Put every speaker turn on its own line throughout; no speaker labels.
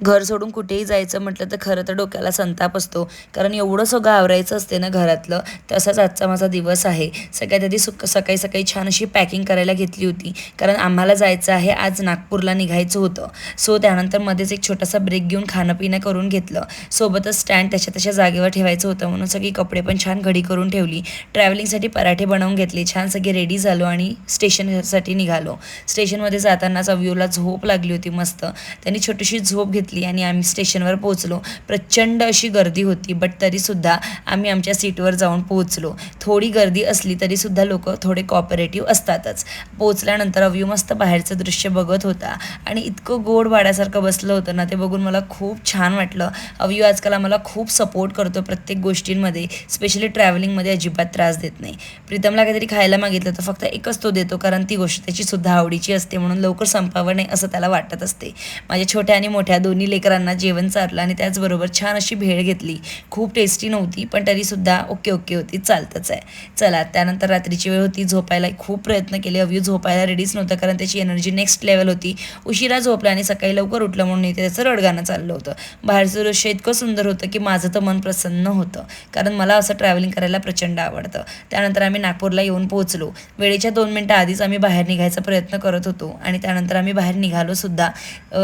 घर सोडून कुठेही जायचं म्हटलं तर खरं तर डोक्याला संताप असतो, कारण एवढं सगळं आवरायचं असते ना घरातलं. तसाच आजचा माझा दिवस आहे. सगळ्यात आधी सकाळी सकाळी छान अशी पॅकिंग करायला घेतली होती, कारण आम्हाला जायचं आहे आज नागपूरला निघायचं होतं. सो त्यानंतर मध्येच एक छोटासा ब्रेक घेऊन खाणं पिणं करून घेतलं. सोबतच स्टँड त्याच्या जागेवर ठेवायचं होतं, म्हणून सगळी कपडे पण छान घडी करून ठेवली. ट्रॅव्हलिंगसाठी पराठे बनवून घेतले, छान सगळे रेडी झालो आणि स्टेशनसाठी निघालो. स्टेशनमध्ये जातानाच अव्यूला झोप लागली होती मस्त. त्यांनी छोटीशी झोप घेतली आणि आम्ही स्टेशनवर पोहोचलो. प्रचंड अशी गर्दी होती, बट तरीसुद्धा आम्ही आमच्या सीटवर जाऊन पोहोचलो. थोडी गर्दी असली तरीसुद्धा लोक थोडे कॉपरेटिव्ह असतातच. पोहोचल्यानंतर अव्यू मस्त बाहेरचं दृश्य बघत होता आणि इतकं गोड वाड्यासारखं बसलं होतं ना, ते बघून मला खूप छान वाटलं. अव्यू आजकाल आम्हाला खूप सपोर्ट करतो प्रत्येक गोष्टींमध्ये, स्पेशली ट्रॅव्हलिंगमध्ये अजिबात त्रास देत नाही. प्रीतमला काहीतरी खायला मागितलं तर फक्त एकच तो देतो, कारण ती गोष्ट त्याची सुद्धा आवडीची असते, म्हणून लवकर संपावं नाही असं त्याला वाटत असते. माझ्या छोट्या आणि मोठ्या दोन्ही लेकरांना जेवण चारलं आणि त्याचबरोबर छान अशी भेळ घेतली. खूप टेस्टी नव्हती, पण तरीसुद्धा ओके ओके होती, चालतंच आहे. चला, त्यानंतर रात्रीची वेळ होती, झोपायला खूप प्रयत्न केले. अव्यू झोपायला रेडीच नव्हतं, कारण त्याची एनर्जी नेक्स्ट लेवल होती. उशिरा झोपला आणि सकाळी लवकर उठलं म्हणून इथे त्याचं रडगाणं चाललं होतं. बाहेरचं दृश्य इतकं सुंदर होतं की माझं तर मन प्रसन्न होतं, कारण मला असं ट्रॅव्हलिंग करायला प्रचंड आवडतं. त्यानंतर आम्ही नागपूरला येऊन पोहोचलो. वेळेच्या 2 मिनटं आधीच आम्ही बाहेर निघायचा प्रयत्न करत होतो आणि त्यानंतर आम्ही बाहेर निघालो सुद्धा.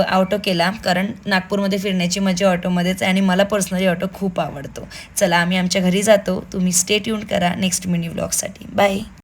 ऑटो केला, कारण नागपूरमध्ये फिरण्याची मजा ऑटोमध्येच आहे आणि मला पर्सनली ऑटो खूप आवडतो. चला, आम्ही आमच्या घरी जातो. तुम्ही स्टे ट्यून करा नेक्स्ट मिनी व्लॉगसाठी. बाय.